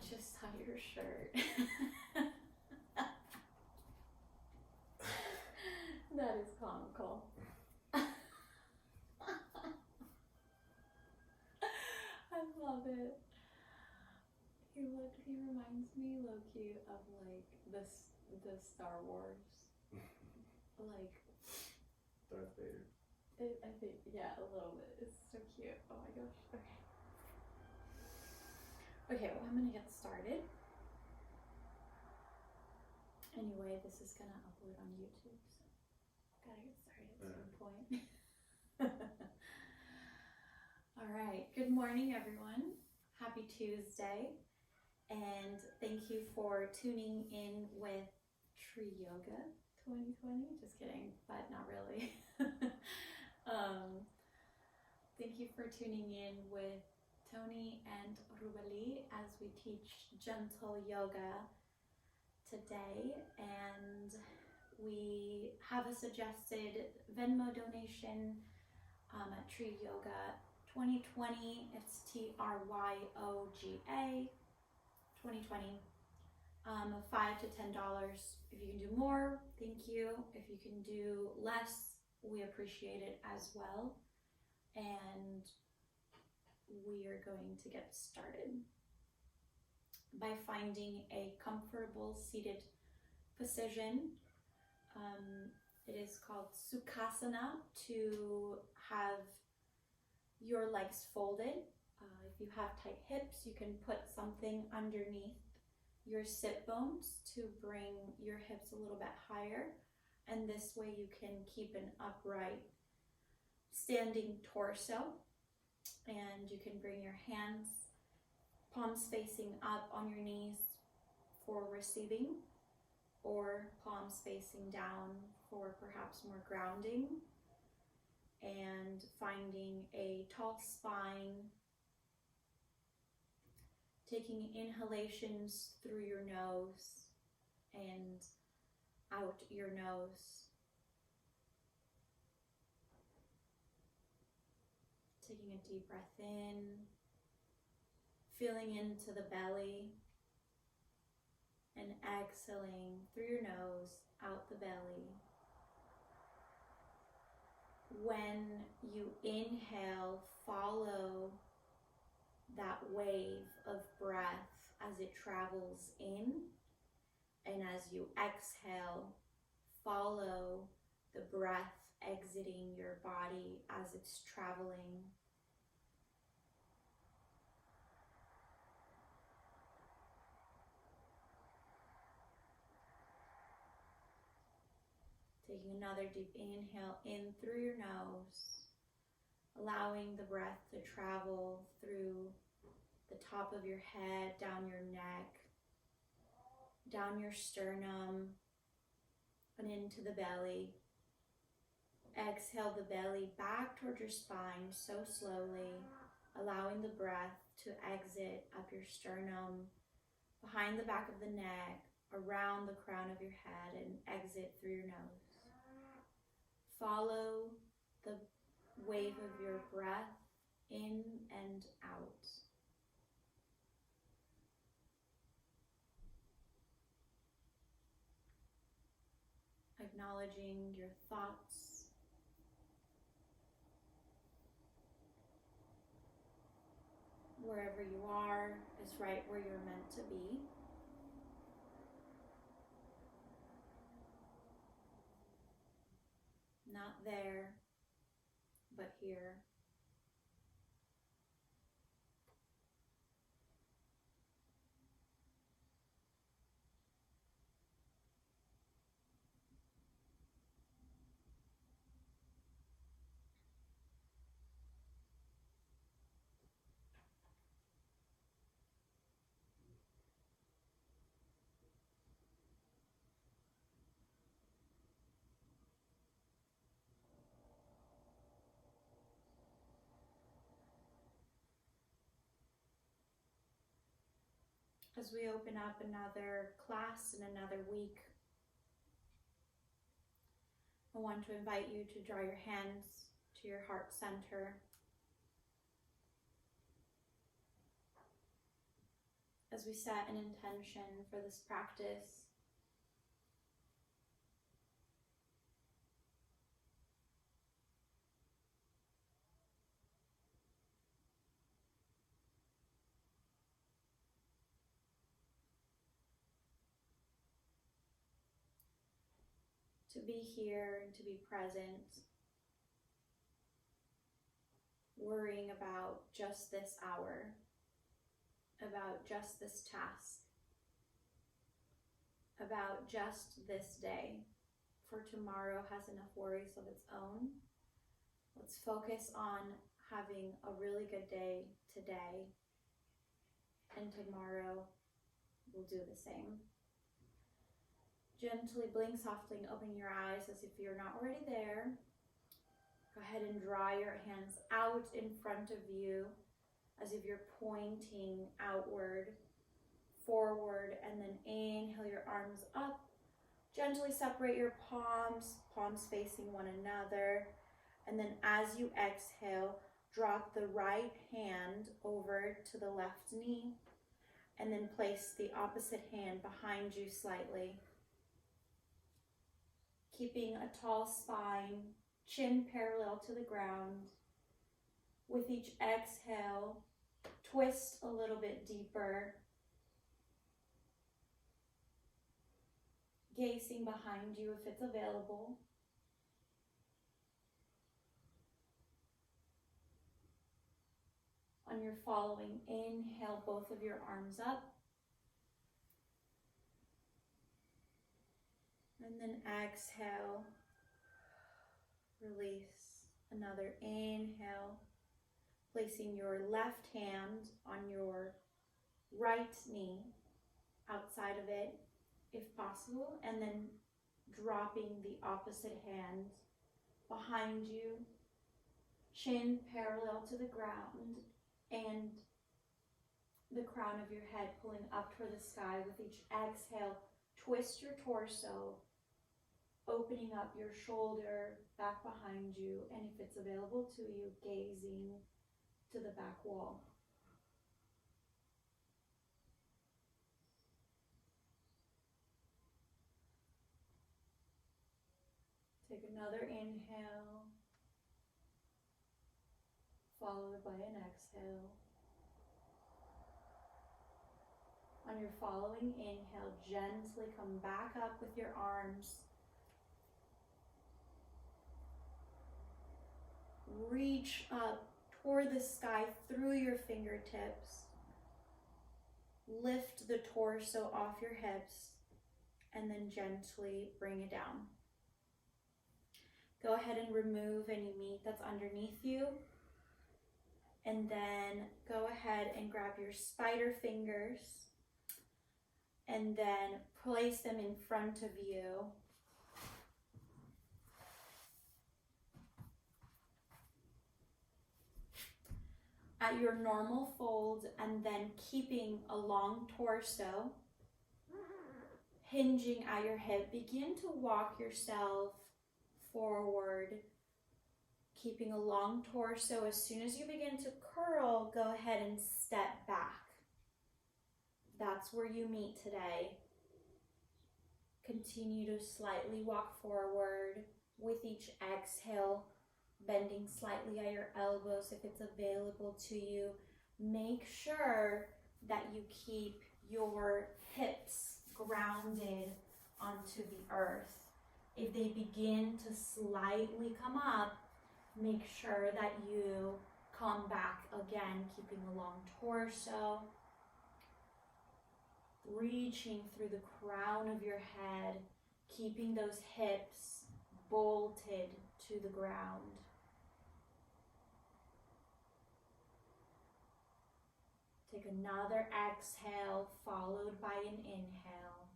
just saw your shirt. That is comical. I love it. He reminds me low-key of like the Star Wars. Like Darth Vader. I think, yeah, a little bit. It's so cute. Oh my gosh. Okay. Okay, well, I'm gonna get started. Anyway, this is gonna upload on YouTube, so gotta get started at some point. All right. Good morning, everyone. Happy Tuesday, and thank you for tuning in with Tree Yoga 2020. Just kidding, but not really. Thank you for tuning in with Tony and Rubali as we teach gentle yoga today, and we have a suggested Venmo donation at Tree Yoga 2020. It's TRYOGA 2020. $5 to $10. If you can do more, thank you. If you can do less, we appreciate it as well. And we are going to get started by finding a comfortable seated position. It is called Sukhasana, to have your legs folded. If you have tight hips, you can put something underneath your sit bones to bring your hips a little bit higher, and this way you can keep an upright standing torso, and you can bring your hands palms facing up on your knees for receiving, or palms facing down for perhaps more grounding, and finding a tall spine, taking inhalations through your nose and out your nose. Taking a deep breath in, feeling into the belly, and exhaling through your nose, out the belly. When you inhale, follow that wave of breath as it travels in, and as you exhale, follow the breath exiting your body as it's traveling. Taking another deep inhale in through your nose, allowing the breath to travel through the top of your head, down your neck, down your sternum, and into the belly. Exhale the belly back towards your spine so slowly, allowing the breath to exit up your sternum, behind the back of the neck, around the crown of your head, and exit through your nose. Follow the wave of your breath in and out. Acknowledging your thoughts, wherever you are is right where you're meant to be. Not there, but here. As we open up another class in another week, I want to invite you to draw your hands to your heart center. as we set an intention for this practice. To be here and to be present, worrying about just this hour, about just this task, about just this day, for tomorrow has enough worries of its own. Let's focus on having a really good day today, and tomorrow we'll do the same. Gently blink softly and open your eyes as if you're not already there. Go ahead and draw your hands out in front of you as if you're pointing outward, forward, and then inhale your arms up. Gently separate your palms, palms facing one another. And then as you exhale, drop the right hand over to the left knee and then place the opposite hand behind you slightly. Keeping a tall spine, chin parallel to the ground. With each exhale, twist a little bit deeper. Gazing behind you if it's available. On your following inhale, both of your arms up. And then exhale, release. Another inhale, placing your left hand on your right knee, outside of it if possible, and then dropping the opposite hand behind you, chin parallel to the ground, and the crown of your head pulling up toward the sky. With each exhale, twist your torso, opening up your shoulder back behind you, and if it's available to you, gazing to the back wall. Take another inhale, followed by an exhale. On your following inhale, gently come back up with your arms. Reach up toward the sky through your fingertips. Lift the torso off your hips and then gently bring it down. Go ahead and remove any meat that's underneath you. And then go ahead and grab your spider fingers and then place them in front of you. At your normal fold, and then keeping a long torso, hinging at your hip, begin to walk yourself forward, keeping a long torso. As soon as you begin to curl, go ahead and step back. That's where you meet today. Continue to slightly walk forward with each exhale, bending slightly at your elbows if it's available to you. Make sure that you keep your hips grounded onto the earth. If they begin to slightly come up, make sure that you come back again, keeping a long torso, reaching through the crown of your head, keeping those hips bolted to the ground. Take another exhale, followed by an inhale.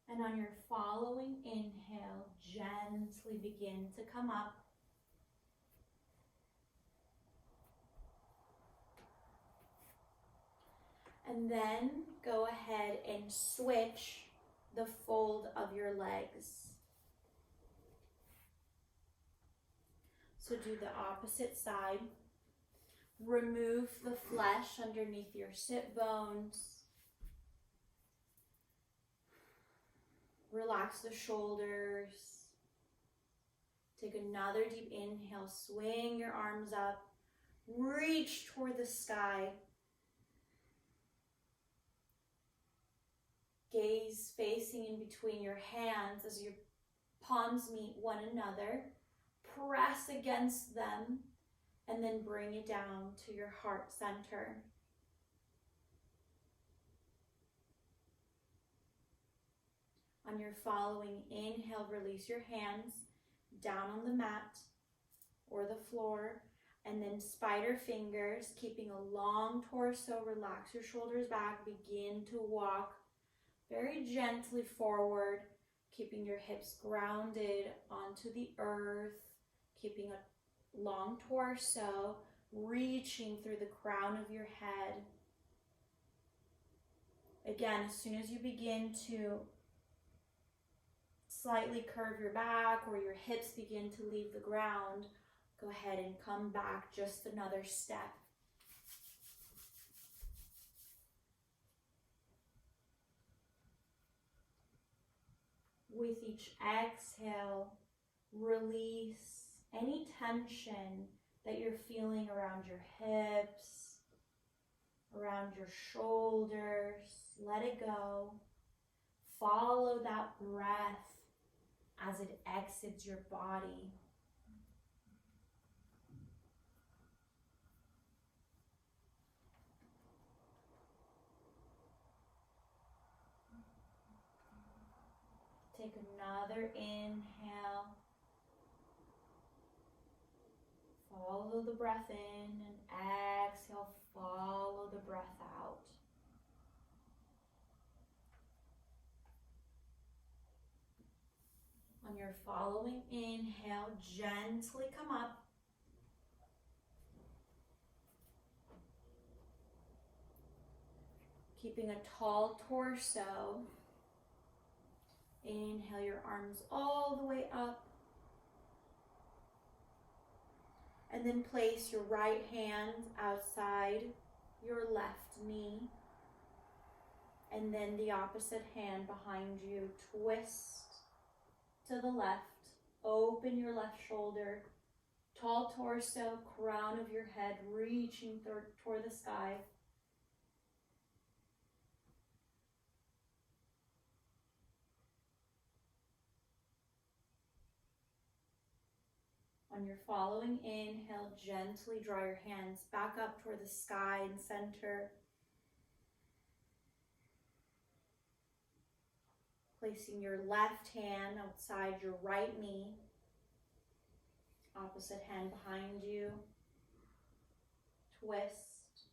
And on your following inhale, gently begin to come up. And then go ahead and switch the fold of your legs. So do the opposite side. Remove the flesh underneath your sit bones. Relax the shoulders. Take another deep inhale. Swing your arms up. Reach toward the sky. Gaze facing in between your hands as your palms meet one another. Press against them and then bring it down to your heart center. On your following inhale, release your hands down on the mat or the floor, and then spider fingers, keeping a long torso. Relax your shoulders back. Begin to walk very gently forward, keeping your hips grounded onto the earth, keeping a long torso, reaching through the crown of your head. Again, as soon as you begin to slightly curve your back or your hips begin to leave the ground, go ahead and come back just another step. With each exhale, release any tension that you're feeling around your hips, around your shoulders. Let it go. Follow that breath as it exits your body. Take another inhale. Follow the breath in and exhale. Follow the breath out. On your following inhale, gently come up. Keeping a tall torso. Inhale your arms all the way up. And then place your right hand outside your left knee. And then the opposite hand behind you. Twist to the left. Open your left shoulder. Tall torso, crown of your head reaching toward the sky. On your following inhale, gently draw your hands back up toward the sky and center. Placing your left hand outside your right knee. Opposite hand behind you. Twist.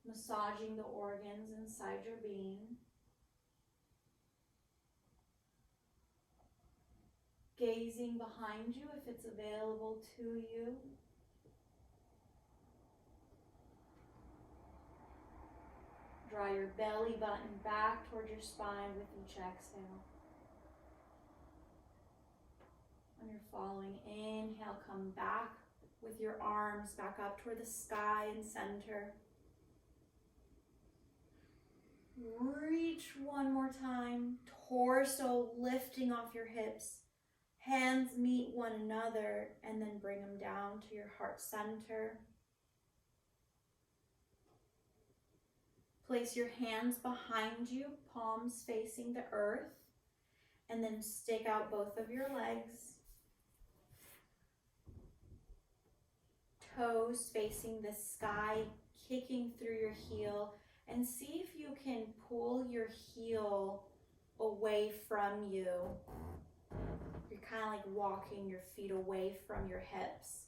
Massaging the organs inside your being. Gazing behind you if it's available to you. Draw your belly button back toward your spine with each exhale. On your following inhale, come back with your arms back up toward the sky and center. Reach one more time, torso lifting off your hips. Hands meet one another and then bring them down to your heart center. Place your hands behind you, palms facing the earth, and then stick out both of your legs. Toes facing the sky, kicking through your heel, and see if you can pull your heel away from you. You're kind of like walking your feet away from your hips.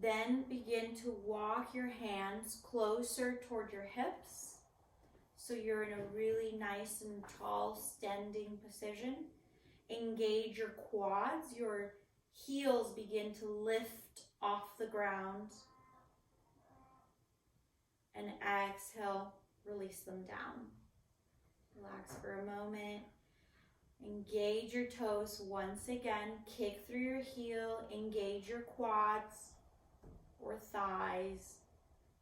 Then begin to walk your hands closer toward your hips. So you're in a really nice and tall standing position. Engage your quads. Your heels begin to lift off the ground. And exhale, release them down. Relax for a moment. Engage your toes once again. Kick through your heel. Engage your quads or thighs.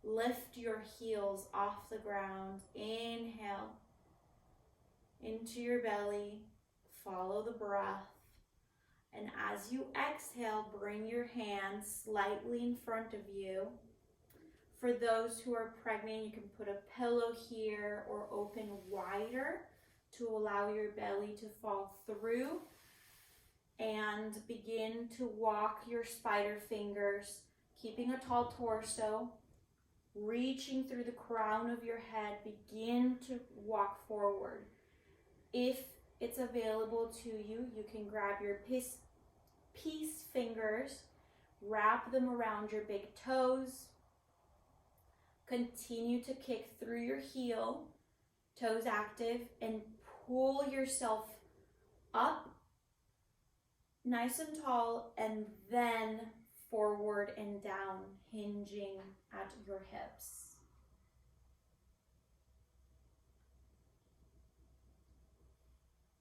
Lift your heels off the ground. Inhale into your belly. Follow the breath. And as you exhale, bring your hands slightly in front of you. For those who are pregnant, you can put a pillow here or open wider to allow your belly to fall through. And begin to walk your spider fingers, keeping a tall torso, reaching through the crown of your head. Begin to walk forward. If it's available to you, you can grab your peace fingers, wrap them around your big toes. Continue to kick through your heel, toes active, and pull yourself up nice and tall, and then forward and down, hinging at your hips.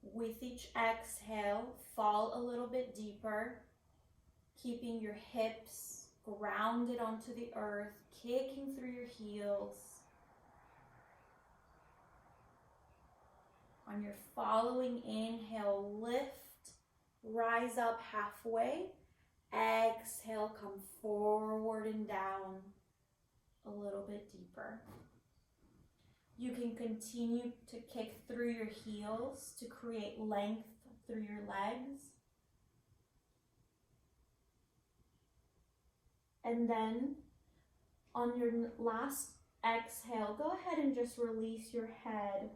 With each exhale, fall a little bit deeper, keeping your hips grounded onto the earth, kicking through your heels. On your following inhale, lift, rise up halfway. Exhale, come forward and down a little bit deeper. You can continue to kick through your heels to create length through your legs. And then on your last exhale, go ahead and just release your head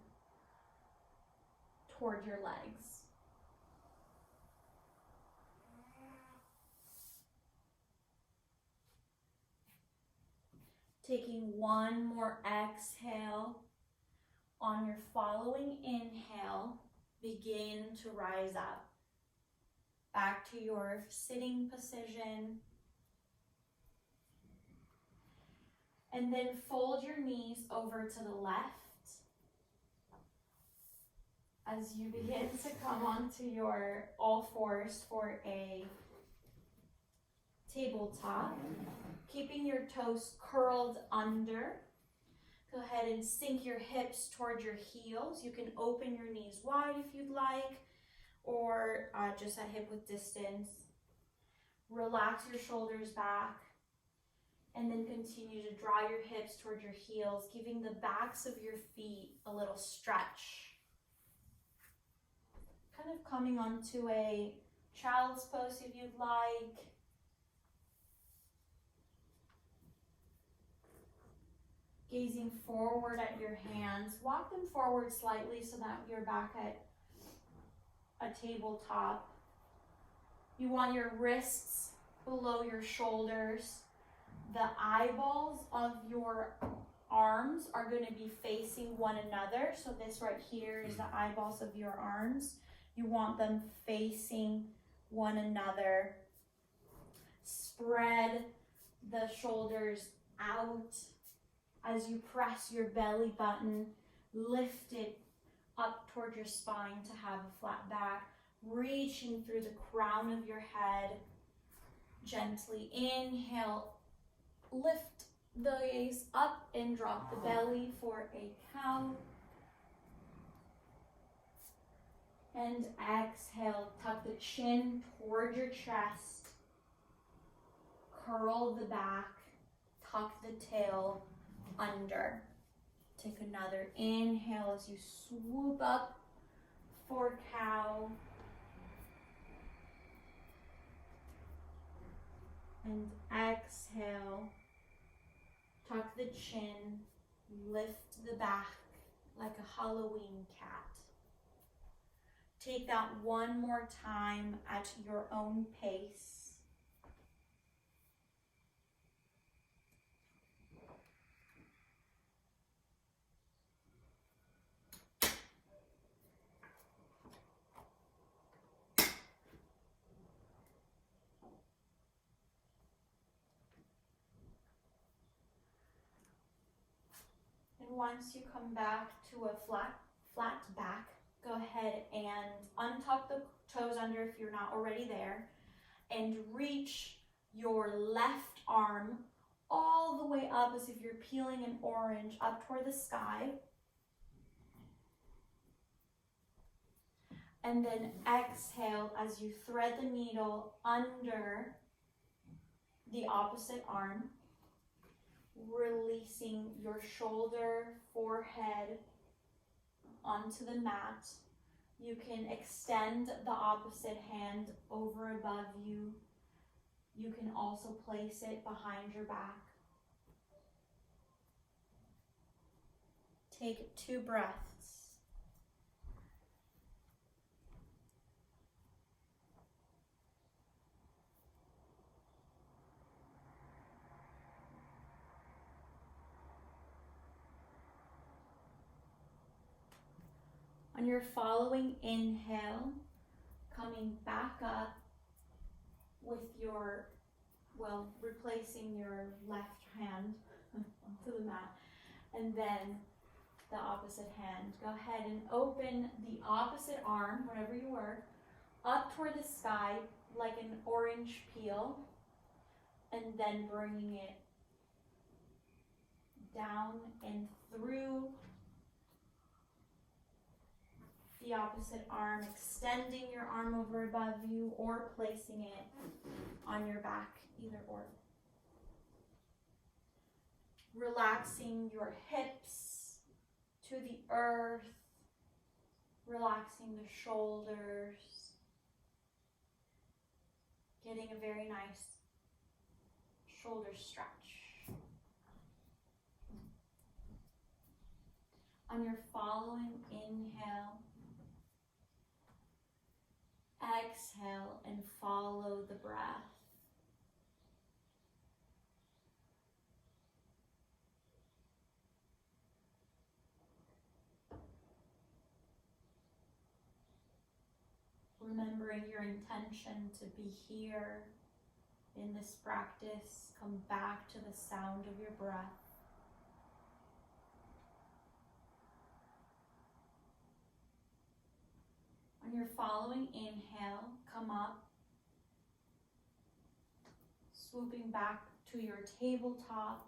toward your legs. Taking one more exhale. On your following inhale, begin to rise up. Back to your sitting position. And then fold your knees over to the left as you begin to come onto your all fours for a tabletop. Keeping your toes curled under. Go ahead and sink your hips toward your heels. You can open your knees wide if you'd like, or just at hip width distance. Relax your shoulders back. And then continue to draw your hips toward your heels, giving the backs of your feet a little stretch. Kind of coming onto a child's pose if you'd like. Gazing forward at your hands. Walk them forward slightly so that you're back at a tabletop. You want your wrists below your shoulders. The eyeballs of your arms are going to be facing one another. So this right here is the eyeballs of your arms. You want them facing one another. Spread the shoulders out as you press your belly button. Lift it up toward your spine to have a flat back. Reaching through the crown of your head. Gently inhale. Lift the gaze up and drop the belly for a cow. And exhale, tuck the chin toward your chest. Curl the back, tuck the tail under. Take another inhale as you swoop up for cow. And exhale, tuck the chin, lift the back like a Halloween cat. Take that one more time at your own pace. Once you come back to a flat flat back. Go ahead and untuck the toes under if you're not already there, and reach your left arm all the way up as if you're peeling an orange up toward the sky. And then exhale as you thread the needle under the opposite arm, releasing your shoulder, forehead onto the mat. You can extend the opposite hand over above you. You can also place it behind your back. Take 2 breaths. On your following inhale, coming back up with your, replacing your left hand onto the mat, and then the opposite hand. Go ahead and open the opposite arm, wherever you were, up toward the sky like an orange peel, and then bringing it down and through the opposite arm, extending your arm over above you or placing it on your back, either or. Relaxing your hips to the earth, relaxing the shoulders, getting a very nice shoulder stretch. On your following inhale, exhale and follow the breath. Remembering your intention to be here in this practice, come back to the sound of your breath. On your following inhale, come up, swooping back to your tabletop,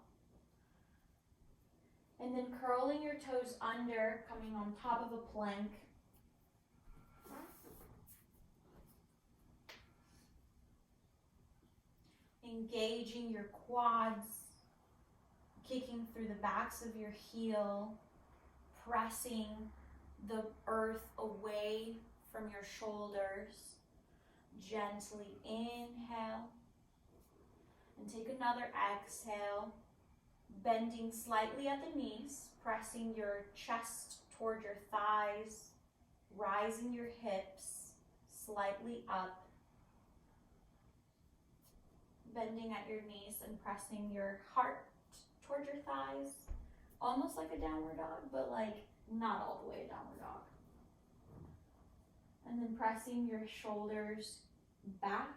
and then curling your toes under, coming on top of a plank. Engaging your quads, kicking through the backs of your heel, pressing the earth away from your shoulders. Gently inhale and take another exhale, bending slightly at the knees, pressing your chest toward your thighs, rising your hips slightly up, bending at your knees and pressing your heart toward your thighs, almost like a downward dog, but like not all the way a downward dog. And then pressing your shoulders back.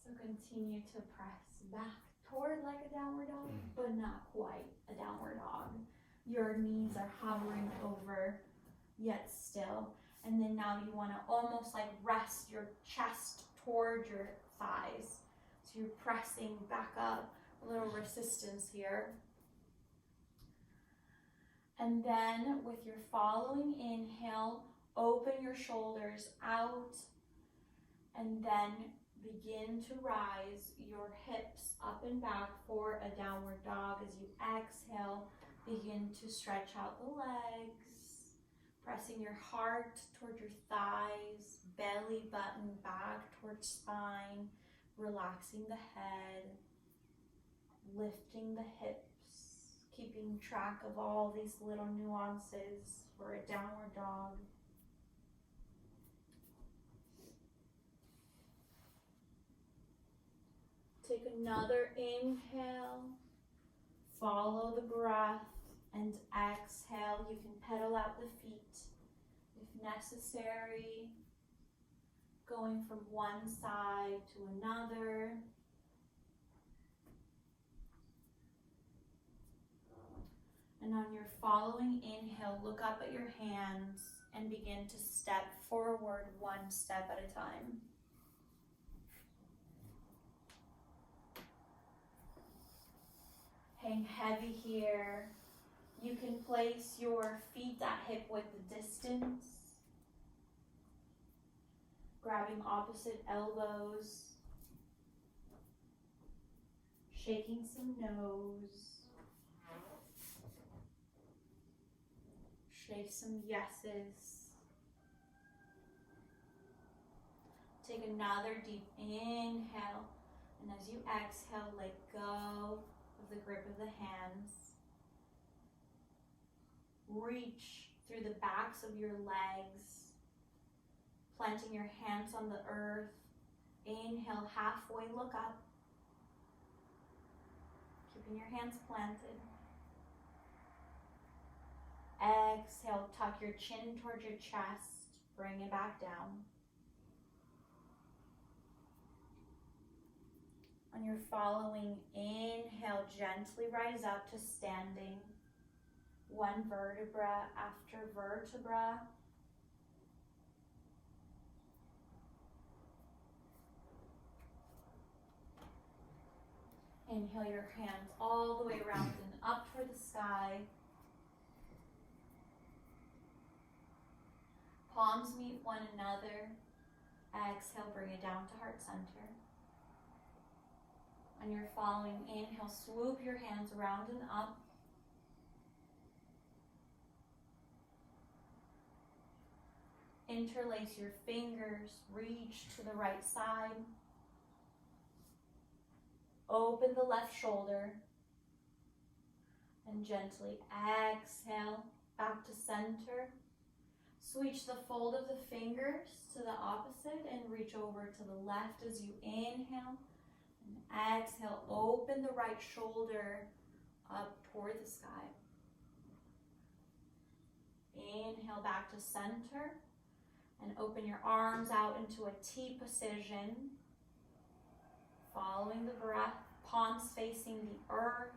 So continue to press back toward like a downward dog, but not quite a downward dog. Your knees are hovering over, yet still. And then now you want to almost like rest your chest toward your thighs. So you're pressing back up, a little resistance here. And then with your following inhale, open your shoulders out and then begin to rise your hips up and back for a downward dog. As you exhale, begin to stretch out the legs, pressing your heart toward your thighs, belly button back towards spine, relaxing the head, lifting the hips, keeping track of all these little nuances for a downward dog. Take another inhale, follow the breath, and exhale. You can pedal out the feet if necessary, going from one side to another. And on your following inhale, look up at your hands and begin to step forward one step at a time. Hang heavy here. You can place your feet at hip width distance, grabbing opposite elbows, shaking some nose, shake some yeses. Take another deep inhale, and as you exhale, let go of the grip of the hands. Reach through the backs of your legs, planting your hands on the earth. Inhale, halfway look up, keeping your hands planted. Exhale, tuck your chin towards your chest, bring it back down. On your following inhale, gently rise up to standing. One vertebra after vertebra. Inhale your hands all the way around and up toward the sky. Palms meet one another. Exhale, bring it down to heart center. On your following inhale, swoop your hands around and up. Interlace your fingers, reach to the right side. Open the left shoulder. And gently exhale back to center. Switch the fold of the fingers to the opposite and reach over to the left as you inhale. And exhale, open the right shoulder up toward the sky. Inhale back to center. And open your arms out into a T position. Following the breath, palms facing the earth,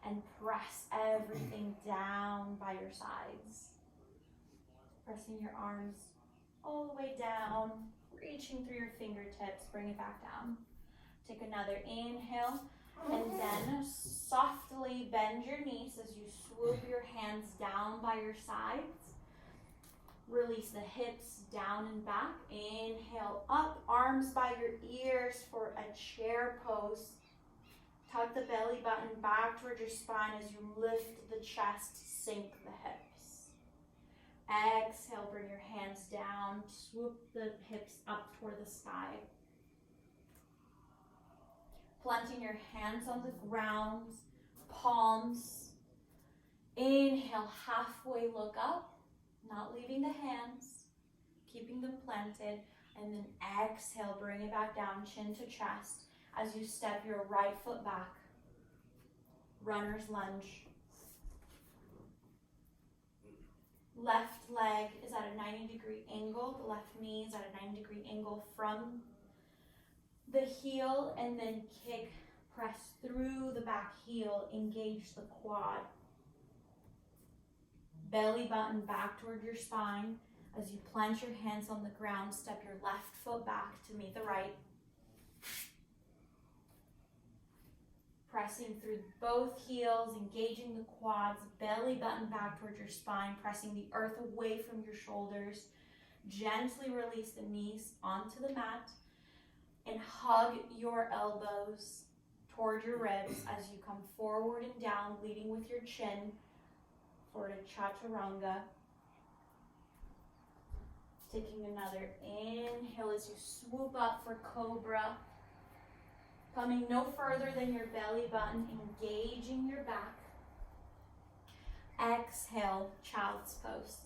and press everything down by your sides. Pressing your arms all the way down, reaching through your fingertips, bring it back down. Take another inhale, and then softly bend your knees as you swoop your hands down by your sides. Release the hips down and back. Inhale up, arms by your ears for a chair pose. Tuck the belly button back toward your spine as you lift the chest, sink the hips. Exhale, bring your hands down, swoop the hips up toward the sky. Planting your hands on the ground, palms. Inhale, halfway look up. Not leaving the hands, keeping them planted, and then exhale, bring it back down, chin to chest, as you step your right foot back. Runner's lunge. Left leg is at a 90-degree angle, the left knee is at a 90-degree angle from the heel, and then kick, press through the back heel, engage the quad. Belly button back toward your spine. As you plant your hands on the ground, step your left foot back to meet the right. Pressing through both heels, engaging the quads, belly button back towards your spine, pressing the earth away from your shoulders. Gently release the knees onto the mat and hug your elbows toward your ribs as you come forward and down, leading with your chin. For a chaturanga. Taking another inhale as you swoop up for cobra. Coming no further than your belly button, engaging your back. Exhale, child's pose.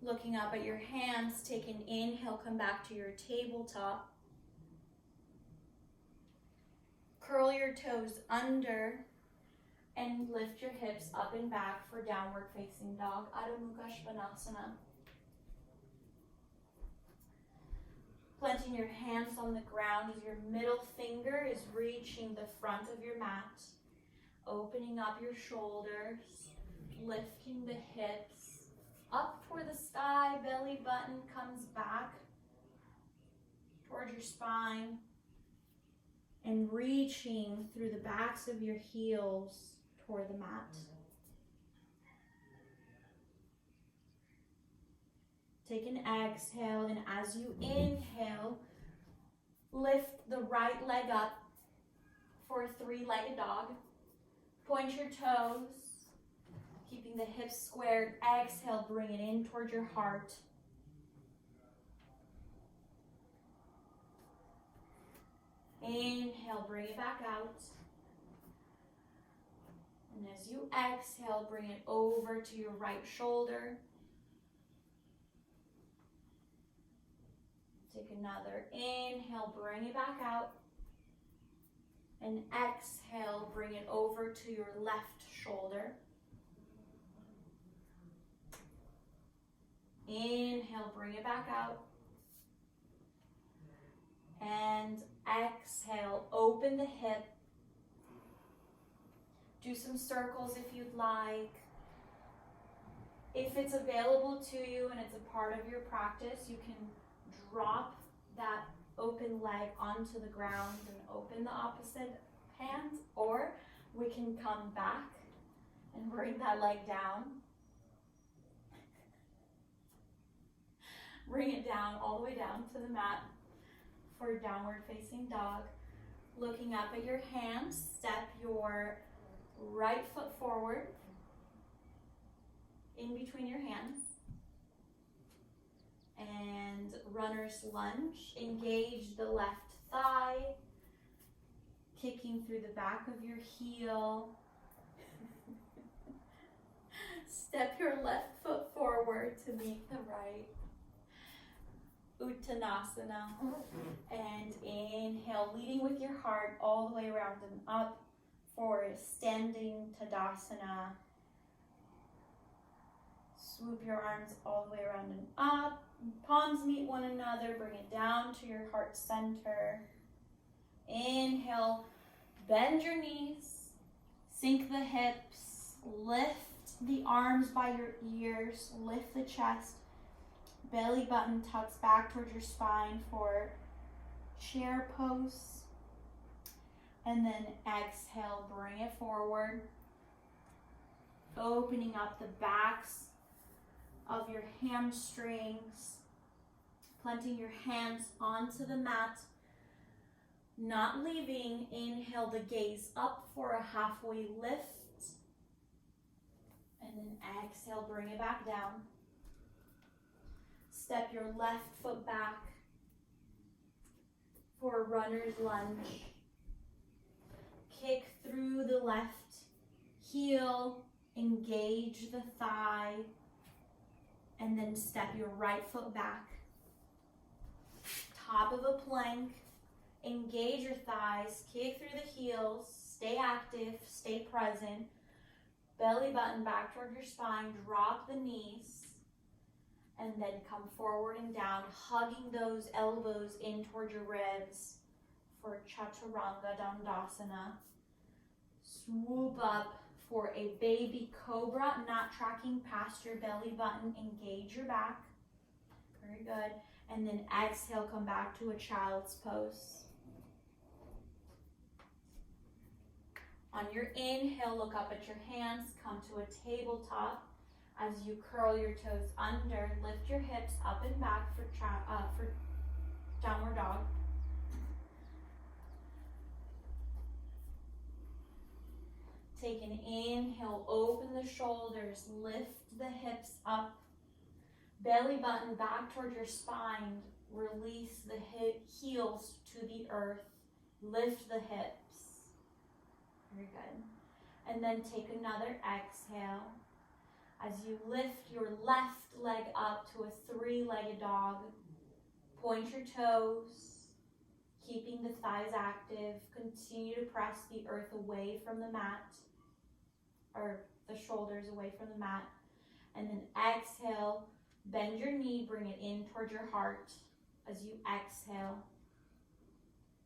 Looking up at your hands, take an inhale, come back to your tabletop. Curl your toes under and lift your hips up and back for downward facing dog, Adho Mukha Svanasana. Planting your hands on the ground as your middle finger is reaching the front of your mat. Opening up your shoulders, lifting the hips up toward the sky. Belly button comes back towards your spine. And reaching through the backs of your heels toward the mat. Take an exhale, and as you inhale, lift the right leg up for a three-legged dog. Point your toes, keeping the hips squared. Exhale, bring it in towards your heart. Inhale, bring it back out. And as you exhale, bring it over to your right shoulder. Take another inhale, bring it back out. And exhale, bring it over to your left shoulder. Inhale, bring it back out. And exhale, open the hip. Do some circles if you'd like. If it's available to you and it's a part of your practice, you can drop that open leg onto the ground and open the opposite hand, or we can come back and bring that leg down. Bring it down, all the way down to the mat for downward facing dog. Looking up at your hands, step your right foot forward in between your hands. And runner's lunge. Engage the left thigh, kicking through the back of your heel. Step your left foot forward to meet the right. Uttanasana. And inhale, leading with your heart all the way around and up for a standing Tadasana. Swoop your arms all the way around and up. Palms meet one another. Bring it down to your heart center. Inhale, bend your knees. Sink the hips. Lift the arms by your ears. Lift the chest. Belly button tucks back towards your spine for chair pose. And then exhale, bring it forward. Opening up the backs of your hamstrings, planting your hands onto the mat, not leaving. Inhale the gaze up for a halfway lift, and then exhale, bring it back down. Step your left foot back for a runner's lunge. Kick through the left heel, engage the thigh, and then step your right foot back. Top of a plank, engage your thighs, kick through the heels, stay active, stay present. Belly button back toward your spine, drop the knees, and then come forward and down, hugging those elbows in toward your ribs for Chaturanga Dandasana. Swoop up for a baby cobra, not tracking past your belly button. Engage your back. Very good. And then exhale, come back to a child's pose. On your inhale, look up at your hands, come to a tabletop. As you curl your toes under, lift your hips up and back for downward dog. Take an inhale, open the shoulders, lift the hips up. Belly button back toward your spine. Release the heels to the earth. Lift the hips. Very good. And then take another exhale. As you lift your left leg up to a three-legged dog, point your toes, keeping the thighs active. Continue to press the earth away from the mat, or the shoulders away from the mat. And then exhale, bend your knee, bring it in towards your heart. as you exhale.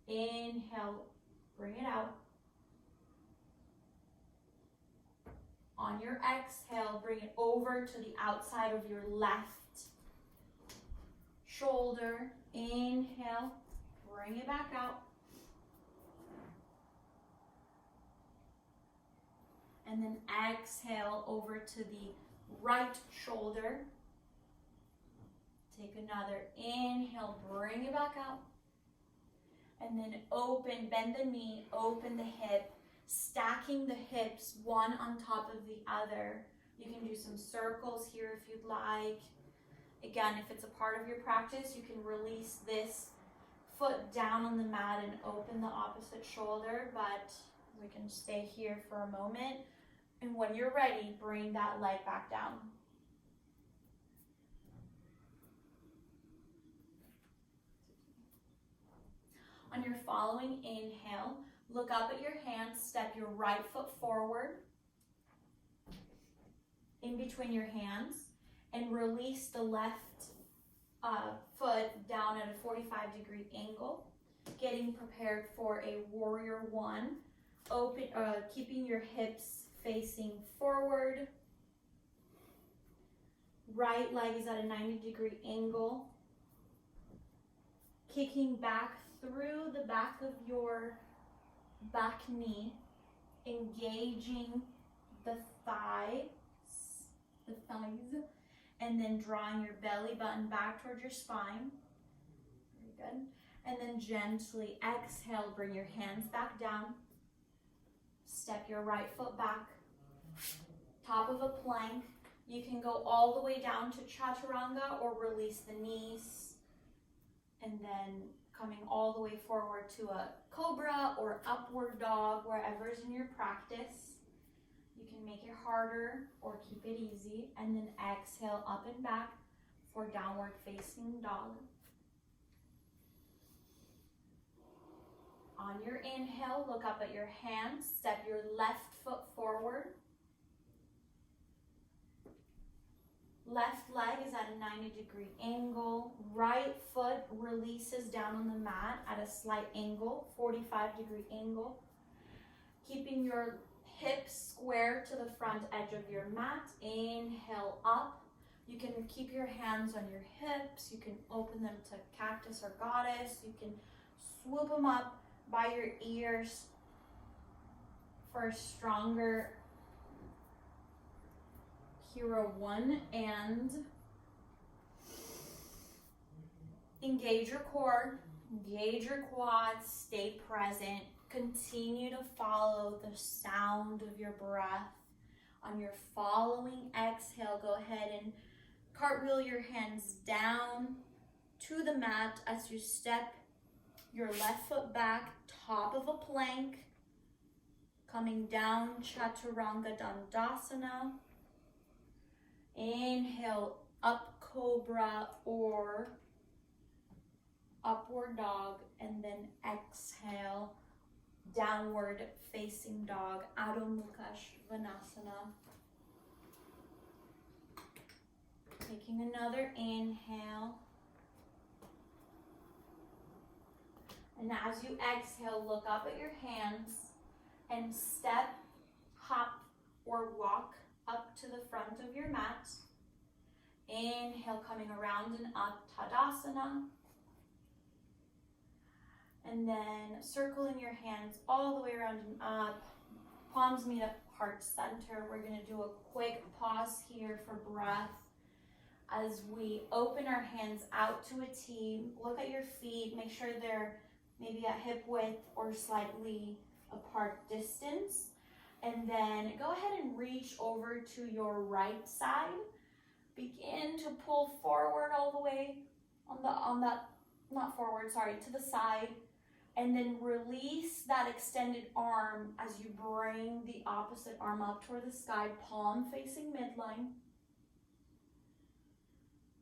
Inhale, bring it out. On your exhale, bring it over to the outside of your left shoulder. Inhale, bring it back out. And then exhale over to the right shoulder. Take another inhale, bring it back out. And then open, bend the knee, open the hip, stacking the hips one on top of the other. You can do some circles here if you'd like. Again, if it's a part of your practice, you can release this foot down on the mat and open the opposite shoulder, but we can stay here for a moment. And when you're ready, bring that leg back down. On your following inhale, look up at your hands, step your right foot forward in between your hands, and release the left foot down at a 45-degree angle, getting prepared for a warrior one. Open, keeping your hips facing forward. Right leg is at a 90-degree angle. Kicking back through the back of your back knee, engaging the thighs, and then drawing your belly button back towards your spine. Very good. And then gently exhale, bring your hands back down. Step your right foot back, top of a plank. You can go all the way down to chaturanga or release the knees, and then coming all the way forward to a cobra or upward dog, wherever is in your practice. You can make it harder or keep it easy, and then exhale up and back for downward facing dog. On your inhale, look up at your hands, step your left foot forward. Left leg is at a 90-degree angle. Right foot releases down on the mat at a slight angle, 45-degree angle. Keeping your hips square to the front edge of your mat. Inhale up. You can keep your hands on your hips. You can open them to cactus or goddess. You can swoop them up by your ears for a stronger hero one, and engage your core, engage your quads, stay present, continue to follow the sound of your breath. On your following exhale, go ahead and cartwheel your hands down to the mat as you step your left foot back, top of a plank, coming down chaturanga dandasana. Inhale, up cobra or upward dog, and then exhale, downward facing dog, Adho Mukha Svanasana. Taking another inhale. And as you exhale, look up at your hands and step, hop, or walk up to the front of your mat. Inhale, coming around and up, Tadasana. And then circling your hands all the way around and up. Palms meet at heart center. We're going to do a quick pause here for breath as we open our hands out to a T. Look at your feet. Make sure they're maybe at hip width or slightly apart distance. And then go ahead and reach over to your right side. Begin to pull forward all the way to the side. And then release that extended arm as you bring the opposite arm up toward the sky, palm facing midline.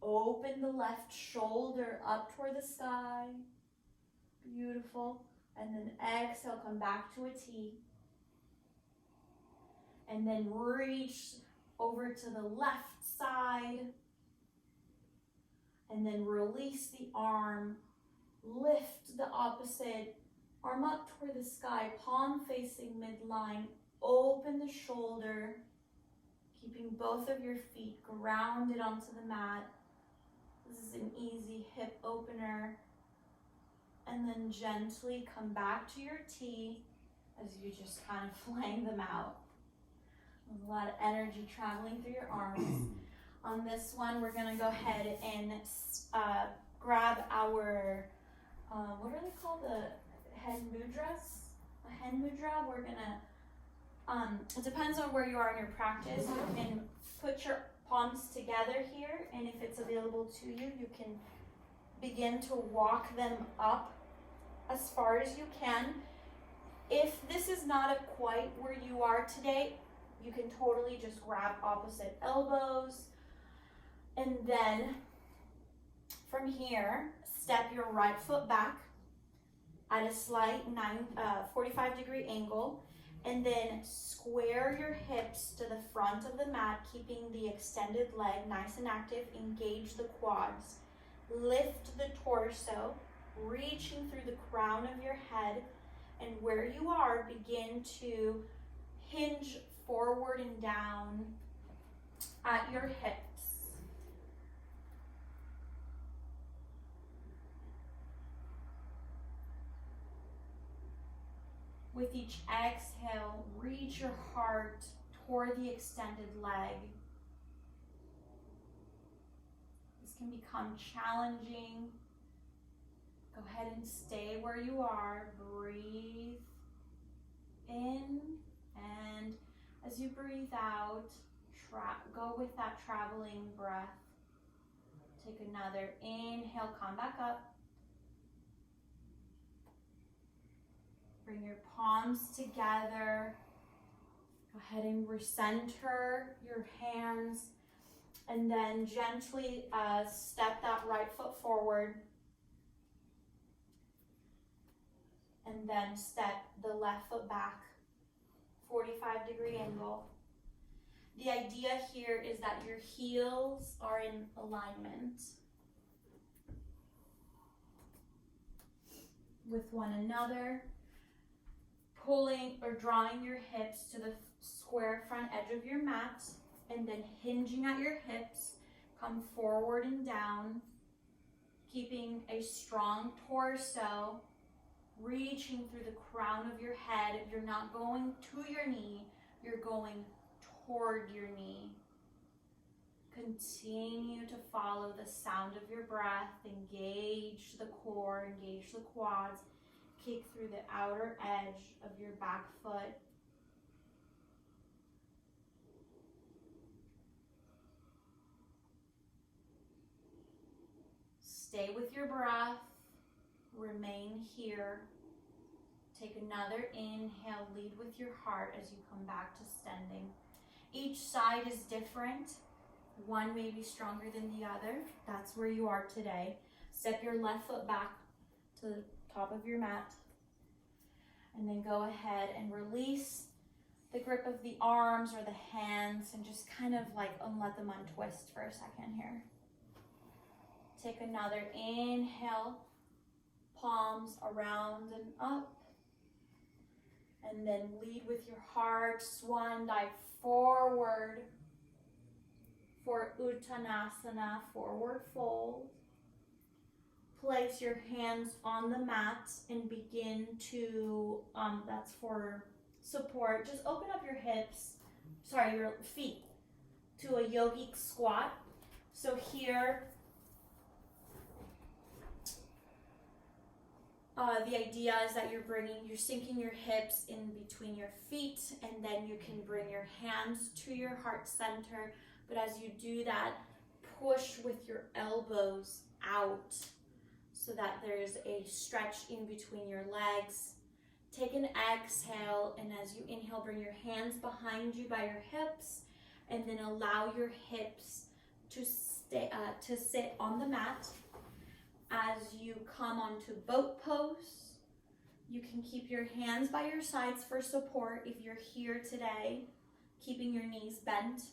Open the left shoulder up toward the sky. Beautiful. And then exhale, come back to a T. And then reach over to the left side. And then release the arm. Lift the opposite arm up toward the sky, palm facing midline. Open the shoulder, keeping both of your feet grounded onto the mat. This is an easy hip opener. And then gently come back to your T as you just kind of flang them out. There's a lot of energy traveling through your arms. On this one, we're gonna go ahead and grab our, what are they called? The hen mudras? A hen mudra. We're gonna, it depends on where you are in your practice. You can put your palms together here, and if it's available to you, you can begin to walk them up as far as you can. If this is not quite where you are today, you can totally just grab opposite elbows. And then from here, step your right foot back at a slight 45-degree angle. And then square your hips to the front of the mat, keeping the extended leg nice and active. Engage the quads. Lift the torso, reaching through the crown of your head. And where you are, begin to hinge forward and down at your hips. With each exhale, reach your heart toward the extended leg. This can become challenging. Go ahead and stay where you are. Breathe in, and as you breathe out, go with that traveling breath. Take another inhale, come back up. Bring your palms together. Go ahead and recenter your hands. And then gently step that right foot forward. And then step the left foot back, 45-degree angle. The idea here is that your heels are in alignment with one another. Pulling or drawing your hips to the square front edge of your mat, and then hinging at your hips, come forward and down, keeping a strong torso, reaching through the crown of your head. You're not going to your knee, you're going toward your knee. Continue to follow the sound of your breath. Engage the core, engage the quads. Kick through the outer edge of your back foot. Stay with your breath. Remain here. Take another inhale. Lead with your heart as you come back to standing. Each side is different. One may be stronger than the other. That's where you are today. Step your left foot back to the top of your mat, and then go ahead and release the grip of the arms or the hands and just kind of like let them untwist for a second here. Take another inhale, palms around and up, and then lead with your heart. Swan dive forward for Uttanasana, forward fold. Place your hands on the mat and begin to, that's for support. Just open up your your feet to a yogic squat. So here, the idea is that you're sinking your hips in between your feet, and then you can bring your hands to your heart center. But as you do that, push with your elbows out, so that there's a stretch in between your legs. Take an exhale, and as you inhale, bring your hands behind you by your hips, and then allow your hips to sit on the mat. As you come onto boat pose, you can keep your hands by your sides for support if you're here today, keeping your knees bent.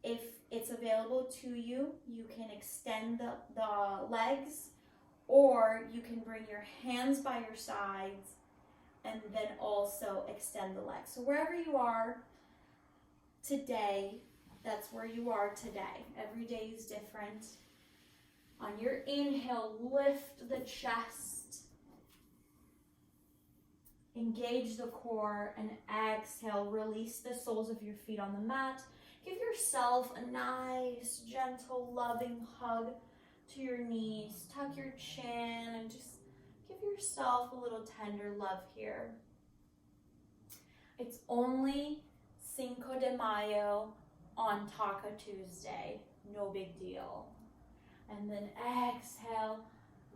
If it's available to you, you can extend the legs, or you can bring your hands by your sides and then also extend the legs. So wherever you are today, that's where you are today. Every day is different. On your inhale, lift the chest. Engage the core, and exhale, release the soles of your feet on the mat. Give yourself a nice, gentle, loving hug to your knees. Tuck your chin and just give yourself a little tender love here. It's only Cinco de Mayo on Taco Tuesday. No big deal. And then exhale,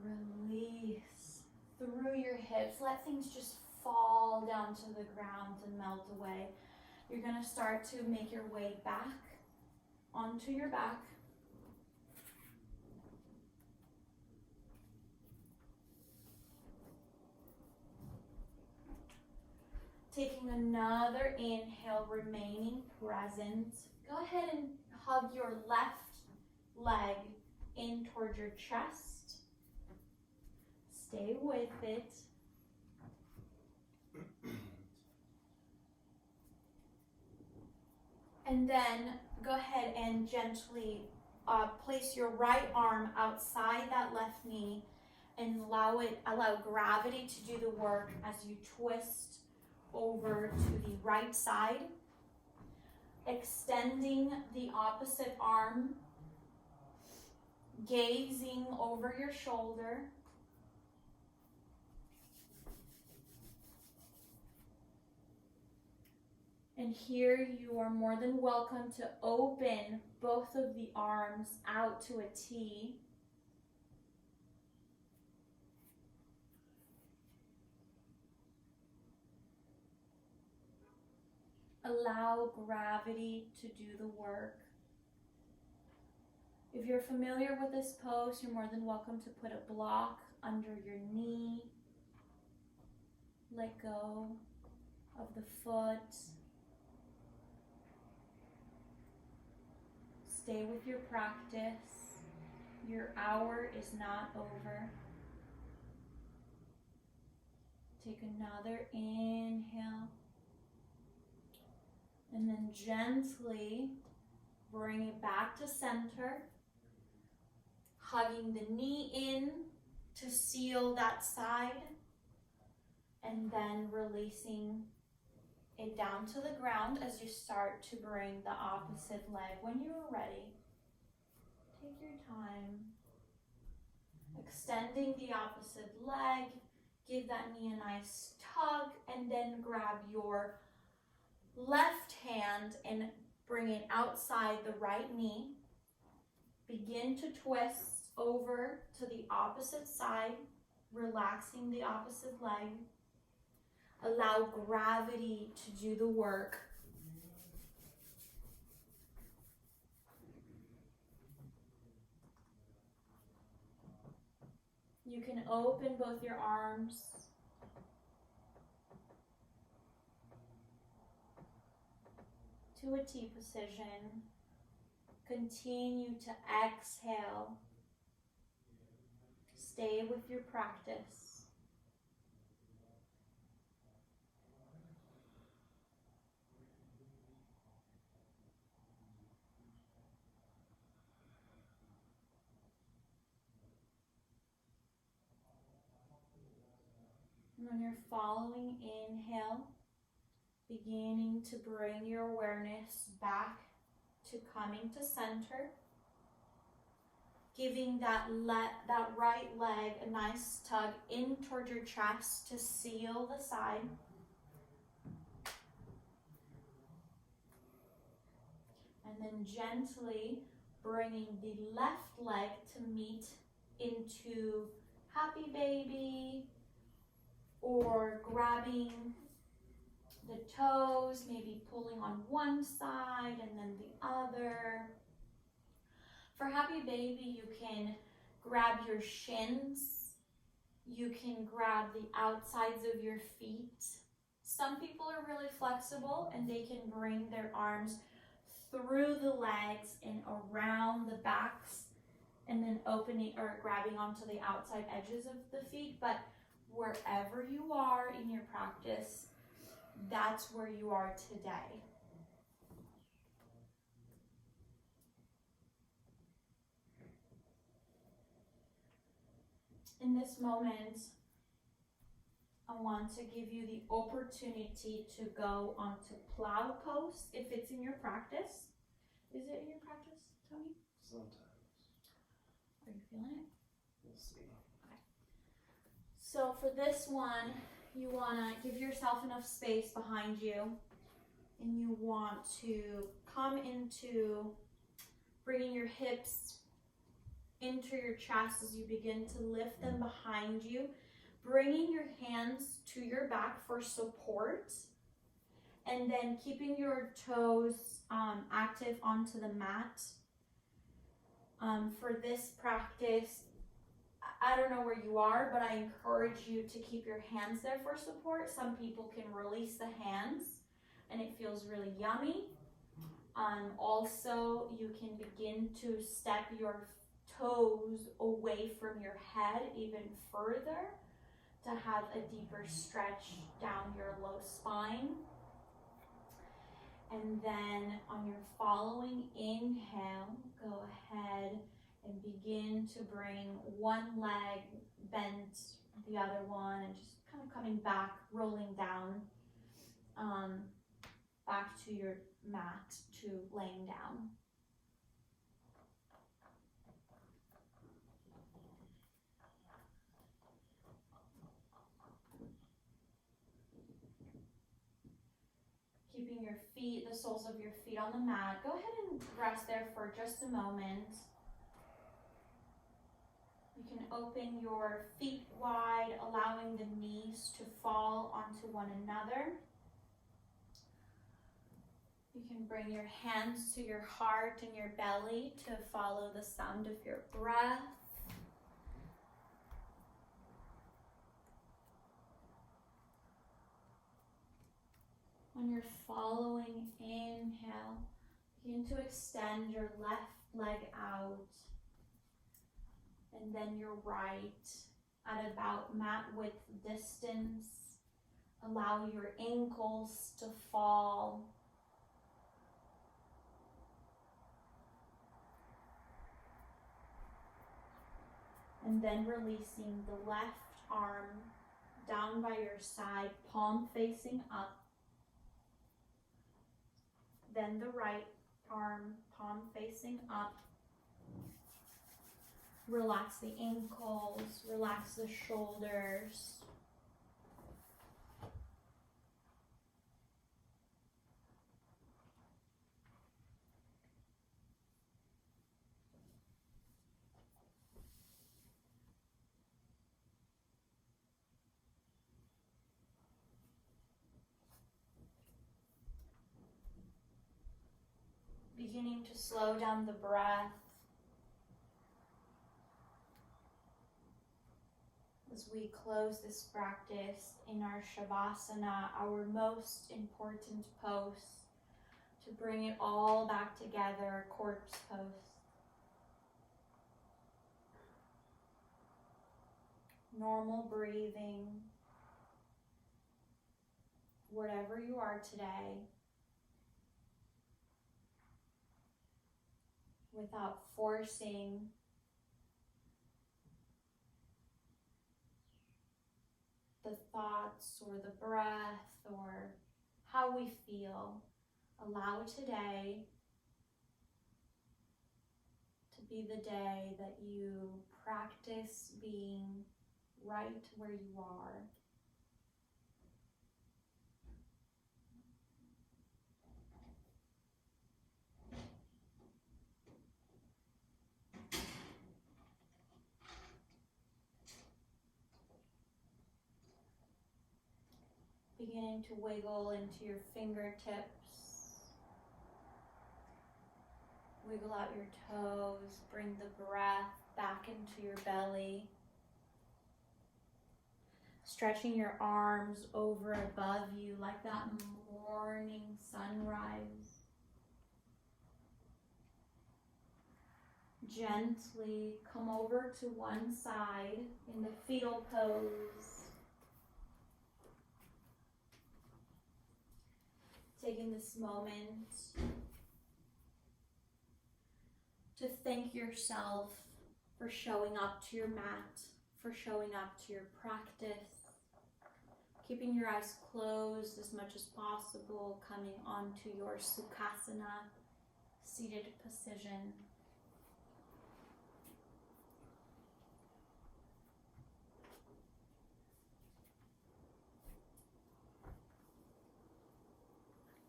release through your hips. Let things just fall down to the ground and melt away. You're gonna start to make your way back onto your back. Taking another inhale, remaining present. Go ahead and hug your left leg in towards your chest. Stay with it. And then go ahead and gently place your right arm outside that left knee and allow gravity to do the work as you twist over to the right side, extending the opposite arm, gazing over your shoulder. And here you are more than welcome to open both of the arms out to a T. Allow gravity to do the work. If you're familiar with this pose, you're more than welcome to put a block under your knee. Let go of the foot. Stay with your practice. Your hour is not over. Take another inhale. And then gently bring it back to center. Hugging the knee in to seal that side. And then releasing it down to the ground as you start to bring the opposite leg when you are ready. Take your time. Extending the opposite leg. Give that knee a nice tug and then grab your left hand and bring it outside the right knee. Begin to twist over to the opposite side, relaxing the opposite leg. Allow gravity to do the work. You can open both your arms. To a T position. Continue to exhale. Stay with your practice. When you're following inhale, beginning to bring your awareness back to coming to center. Giving that right leg a nice tug in toward your chest to seal the side. And then gently bringing the left leg to meet into happy baby, or grabbing the toes, maybe pulling on one side and then the other. For happy baby, you can grab your shins. You can grab the outsides of your feet. Some people are really flexible and they can bring their arms through the legs and around the backs, and then opening or grabbing onto the outside edges of the feet. But wherever you are in your practice, that's where you are today. In this moment, I want to give you the opportunity to go onto plow pose if it's in your practice. Is it in your practice, Tony? Sometimes. Are you feeling it? We'll see. Okay. So for this one, you want to give yourself enough space behind you, and you want to come into bringing your hips into your chest as you begin to lift them behind you, bringing your hands to your back for support, and then keeping your toes active onto the mat. For this practice, I don't know where you are, but I encourage you to keep your hands there for support. Some people can release the hands and it feels really yummy. Also, you can begin to step your toes away from your head even further to have a deeper stretch down your low spine. And then on your following inhale, go ahead and begin to bring one leg bent, the other one, and just kind of coming back, rolling down, back to your mat, to laying down. Keeping your feet, the soles of your feet on the mat. Go ahead and rest there for just a moment. You can open your feet wide, allowing the knees to fall onto one another. You can bring your hands to your heart and your belly to follow the sound of your breath. On your following inhale, begin to extend your left leg out, and then your right at about mat width distance. Allow your ankles to fall. And then releasing the left arm down by your side, palm facing up. Then the right arm, palm facing up. Relax the ankles, relax the shoulders. Beginning to slow down the breath as we close this practice in our Shavasana, our most important pose, to bring it all back together, corpse pose. Normal breathing, whatever you are today, without forcing the thoughts or the breath or how we feel. Allow today to be the day that you practice being right where you are. Beginning to wiggle into your fingertips. Wiggle out your toes. Bring the breath back into your belly. Stretching your arms over above you like that morning sunrise. Gently come over to one side in the fetal pose. Taking this moment to thank yourself for showing up to your mat, for showing up to your practice. Keeping your eyes closed as much as possible, coming onto your Sukhasana, seated position.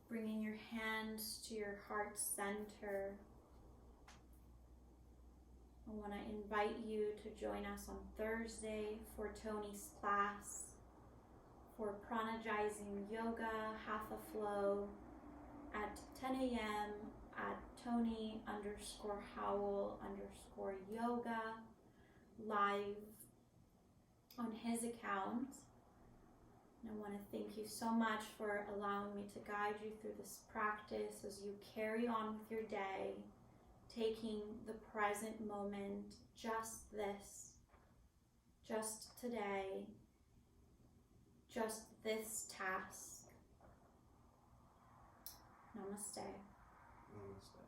Bringing your hands to your heart center. I want to invite you to join us on Thursday for Tony's class for Pranajizing Yoga, Half a Flow at 10 a.m. at Tony_Howell_yoga live on his account. And I want to thank you so much for allowing me to guide you through this practice as you carry on with your day, taking the present moment, just this, just today, just this task. Namaste. Namaste.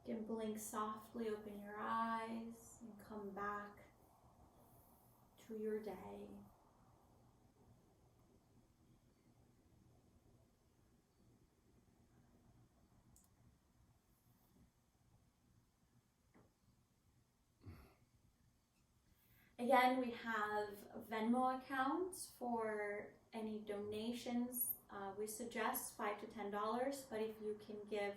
You can blink softly, open your eyes, and come back to your day. Again, we have Venmo accounts for any donations. We suggest $5 to $10, but if you can give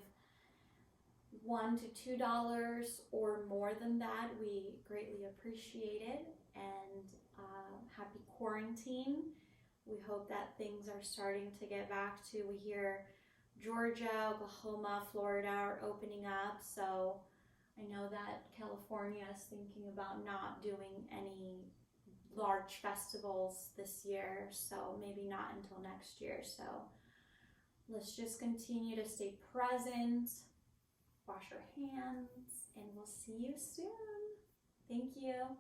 $1 to $2 or more than that, we greatly appreciate it. And happy quarantine. We hope that things are starting to get back to, we hear Georgia, Oklahoma, Florida are opening up, so I know that California is thinking about not doing any large festivals this year, so maybe not until next year. So let's just continue to stay present, wash our hands, and we'll see you soon. Thank you.